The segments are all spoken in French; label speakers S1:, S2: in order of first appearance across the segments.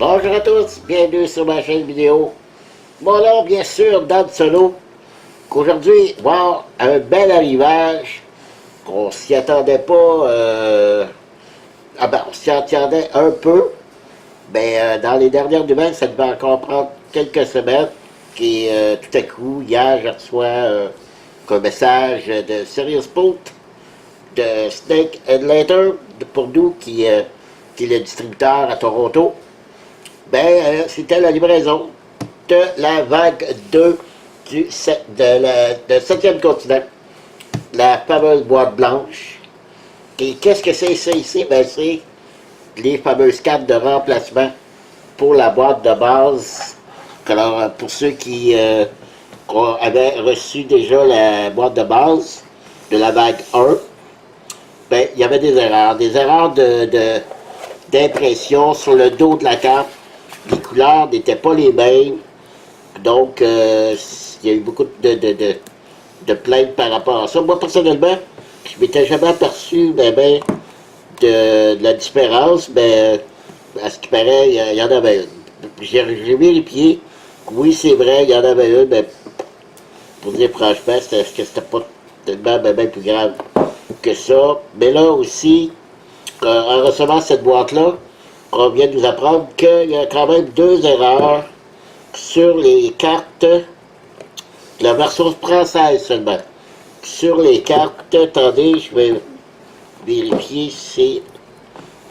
S1: Bonjour à tous, bienvenue sur ma chaîne vidéo. Bon là, bien sûr, Dan Solo, qu'aujourd'hui, wow, un bel arrivage, qu'on s'y attendait pas, on s'y attendait un peu, mais dans les dernières nouvelles, ça devait encore prendre quelques semaines, et tout à coup, hier, je reçois un message de Serious Boot, de Snake and Later, pour nous, qui est le distributeur à Toronto. C'était la livraison de la vague 2 de 7e continent, la fameuse boîte blanche. Et qu'est-ce que c'est ça ici? C'est les fameuses cartes de remplacement pour la boîte de base. Alors, pour ceux qui avaient reçu déjà la boîte de base de la vague 1, il y avait des erreurs d'impression sur le dos de la carte. Les couleurs n'étaient pas les mêmes. Donc, il y a eu beaucoup de plaintes par rapport à ça. Moi, personnellement, je ne m'étais jamais aperçu de la différence, mais à ce qui paraît, il y en avait une. J'ai vérifié. Oui, c'est vrai, il y en avait une, mais pour dire franchement, c'était pas tellement plus grave que ça. Mais là aussi, en recevant cette boîte-là, on vient de nous apprendre qu'il y a quand même 2 erreurs sur les cartes de la version française seulement. Sur les cartes, attendez, je vais vérifier si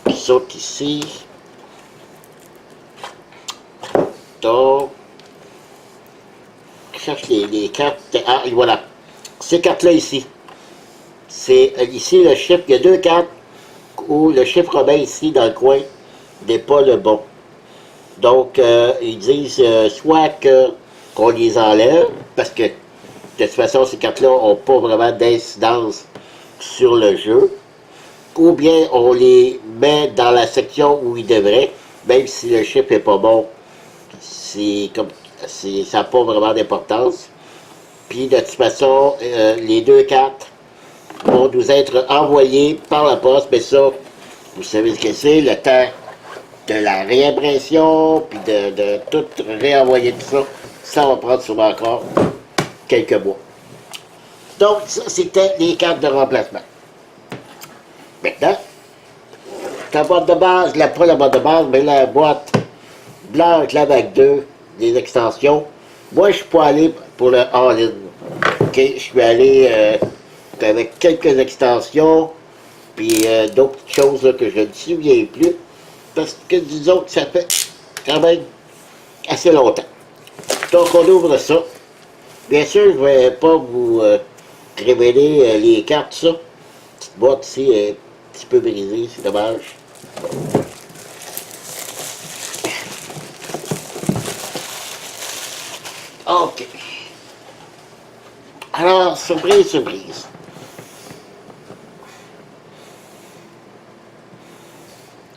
S1: ils sont ici. Donc, je cherche les cartes. Ah, et voilà. Ces cartes-là ici. C'est ici le chiffre. Il y a 2 cartes où le chiffre romain ici dans le coin n'est pas le bon. Donc, ils disent soit qu'on les enlève, parce que de toute façon, ces cartes-là n'ont pas vraiment d'incidence sur le jeu, ou bien on les met dans la section où ils devraient, même si le chiffre n'est pas bon, ça n'a pas vraiment d'importance. Puis, de toute façon, les 2 cartes vont nous être envoyées par la poste, mais ça, vous savez ce que c'est, le temps de la réimpression, puis de tout réenvoyer tout ça, ça va prendre sûrement encore quelques mois. Donc, ça, c'était les cartes de remplacement. Maintenant, la boîte de base, pas la boîte de base, mais la boîte blanche, la vague 2, des extensions. Moi, je suis pas allé pour le all-in. OK? Je suis allé avec quelques extensions, puis d'autres choses là, que je ne me souviens plus. Parce que disons que ça fait quand même assez longtemps. Donc on ouvre ça. Bien sûr, je ne vais pas vous révéler les cartes, ça. Cette boîte ici est un petit peu brisée, c'est dommage. OK. Alors, surprise, surprise.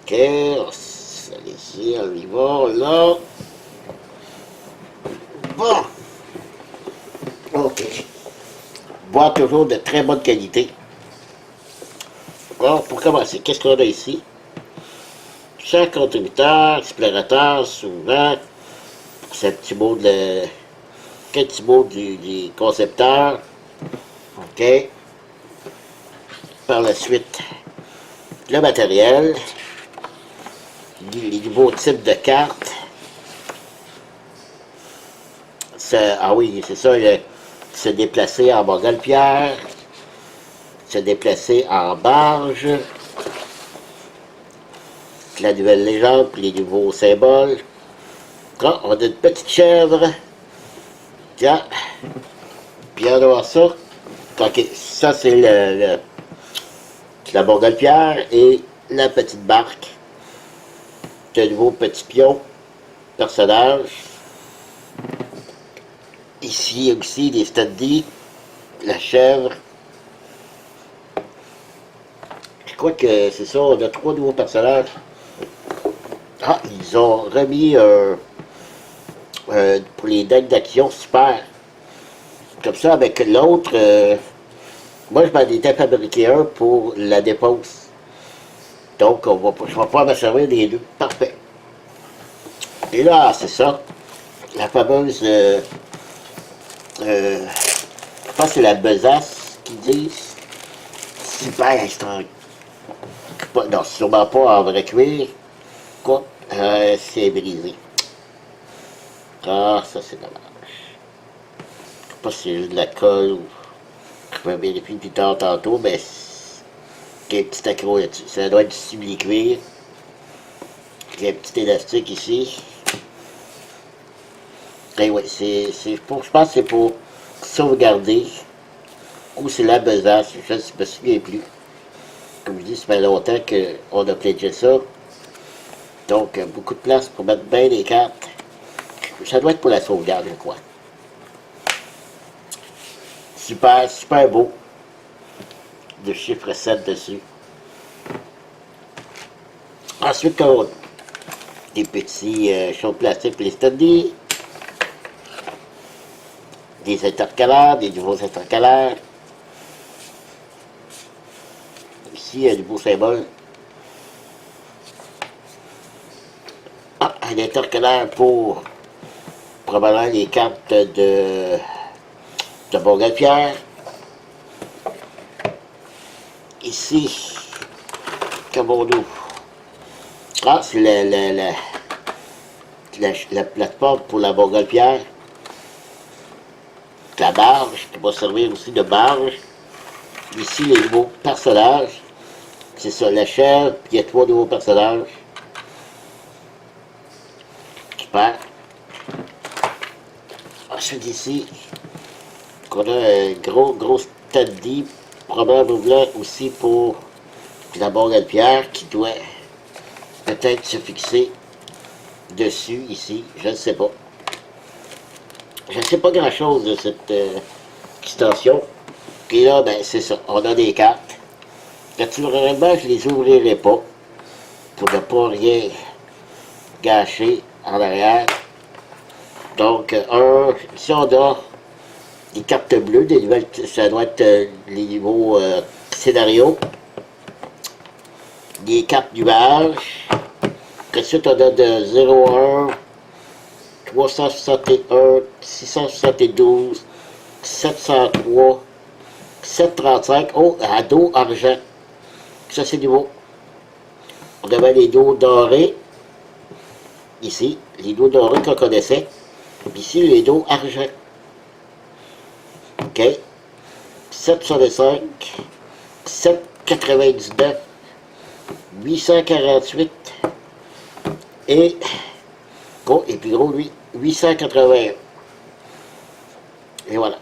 S1: OK, allez-y, on y va, là. Bon. OK. Boîte toujours de très bonne qualité. Bon, pour commencer, qu'est-ce qu'on a ici? Chaque contributeur, explorateur, souvent, c'est un petit mot du concepteur. OK. Par la suite, le matériel, les nouveaux types de cartes. Ah oui, c'est ça, se déplacer en montgolfière, se déplacer en barge, la nouvelle légende, puis les nouveaux symboles. Ah, on a une petite chèvre. Tiens, puis on va voir ça. OK, ça c'est la montgolfière et la petite barque. De nouveau petit pion, personnage. Ici aussi les standees, la chèvre. Je crois que c'est ça, on a 3 nouveaux personnages. Ah, ils ont remis pour les decks d'action, super. Comme ça, avec l'autre, moi je m'en étais fabriqué un pour la dépose. Donc, je vais pouvoir me servir des 2. Parfait. Et là, c'est ça. La fameuse... je pense que c'est la besace qu'ils disent. Super, c'est un... Non, sûrement pas en vrai cuir. Quoi? C'est brisé. Ah, ça c'est dommage. Je sais pas si c'est juste de la colle ou... Je vais vérifier plus tard tantôt, mais... Il y a un petit accro là-dessus. Ça doit être du simili-cuir. Il y a un petit élastique ici. Et oui, je pense que c'est pour sauvegarder. Ou c'est la besace, je ne me souviens plus. Comme je dis, ça fait longtemps qu'on a pledgé ça. Donc, beaucoup de place pour mettre bien les cartes. Ça doit être pour la sauvegarde, je crois. Super, super beau. De chiffre 7 dessus. Ensuite, on a des petits choses plastiques pour les studies. Des intercalaires, des nouveaux intercalaires. Ici, un nouveau symbole. Ah, un intercalaire pour probablement les cartes de Montgolfière. Ici, comme on ouvre. Ah, c'est la plateforme pour la Montgolfière. La barge, qui va servir aussi de barge. Ici, les nouveaux personnages. C'est ça, la chèvre, puis il y a 3 nouveaux personnages. Super. Ensuite, ici, on a un gros standy, probablement aussi pour la Montgolfière, qui doit peut-être se fixer dessus, ici, je ne sais pas. Je ne sais pas grand-chose de cette extension. Et là, ben, c'est ça, on a des cartes. Naturellement, je les ouvrirai pas, pour ne pas rien gâcher en arrière. Donc, ici on a des cartes bleues, des nouvelles, ça doit être les niveaux scénarios. Des cartes nuages. Ensuite, on a de 0,1, 361, 672, 703, 735. Oh, à dos argent. Ça, c'est nouveau. On avait les dos dorés. Ici, les dos dorés qu'on connaissait. Ici, les dos argent. OK. 765, 799, 848 et, oh, et puis gros, lui, 881. Et voilà.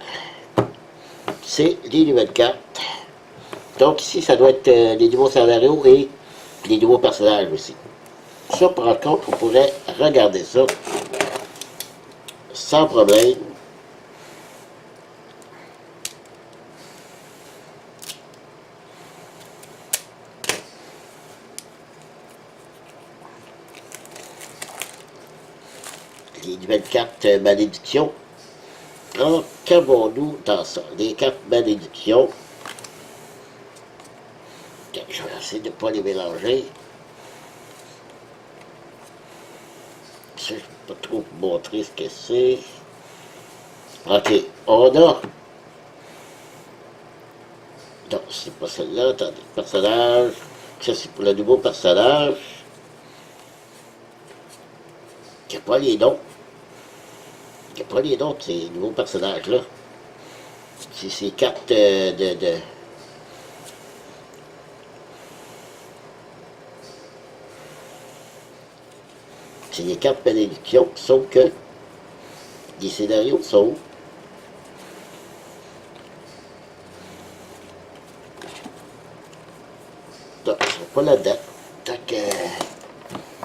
S1: C'est les nouvelles cartes. Donc ici, ça doit être les nouveaux scénarios et les nouveaux personnages aussi. Ça, par contre, on pourrait regarder ça sans problème. Les nouvelles cartes malédiction. Alors, qu'avons-nous dans ça? Les cartes malédiction. Je vais essayer de ne pas les mélanger. Je ne vais pas trop vous montrer ce que c'est. Ok, on a... Non, c'est pas celle-là. Attendez, personnage. Ça, c'est pour le nouveau personnage. Il n'y a pas les noms. Il n'y a pas les noms de ces nouveaux personnages-là. C'est ces cartes c'est des cartes malédiction, sauf que les scénarios sont où? Non, ils ne sont pas là-dedans. Donc,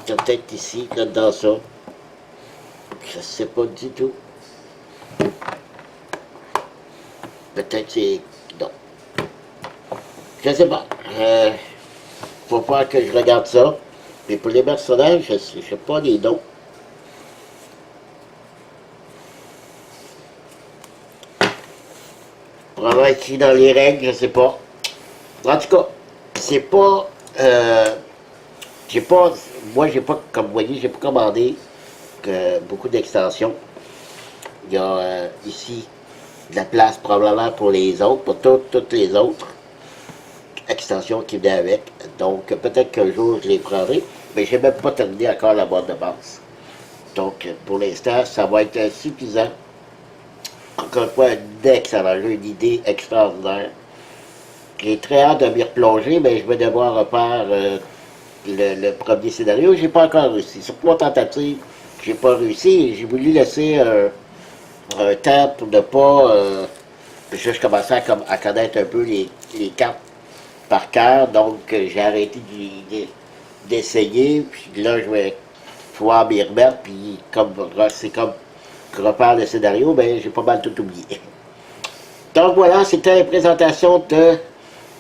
S1: c'est peut-être ici, là-dedans ça. Je ne sais pas du tout. Peut-être c'est... Non. Je ne sais pas. Faut voir que je regarde ça. Mais pour les personnages, je ne sais pas les noms. Probablement écrit dans les règles, je ne sais pas. En tout cas, c'est pas... j'ai pas... Moi, j'ai pas... Comme vous voyez, j'ai pas commandé beaucoup d'extensions. Il y a ici de la place probablement pour les autres, pour toutes les autres extensions qui venaient avec. Donc peut-être qu'un jour je les prendrai, mais je n'ai même pas terminé encore la boîte de base. Donc pour l'instant, ça va être suffisant. Encore une fois, un excellent jeu, une idée extraordinaire. J'ai très hâte de m'y replonger, mais je vais devoir refaire le premier scénario. J'ai pas encore réussi. Sur 3 tentatives, j'ai pas réussi. J'ai voulu laisser un temps pour ne pas... je commençais à connaître un peu les cartes par cœur, donc j'ai arrêté d'essayer. Puis là, je vais pouvoir m'y remettre, puis c'est comme refaire le scénario, ben j'ai pas mal tout oublié. Donc voilà, c'était la présentation de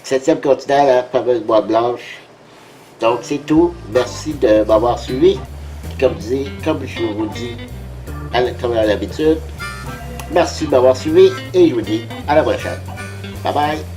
S1: 7e continent, la fameuse boîte blanche. Donc c'est tout. Merci de m'avoir suivi. Comme je vous dis, comme à l'habitude, merci de m'avoir suivi et je vous dis à la prochaine. Bye bye.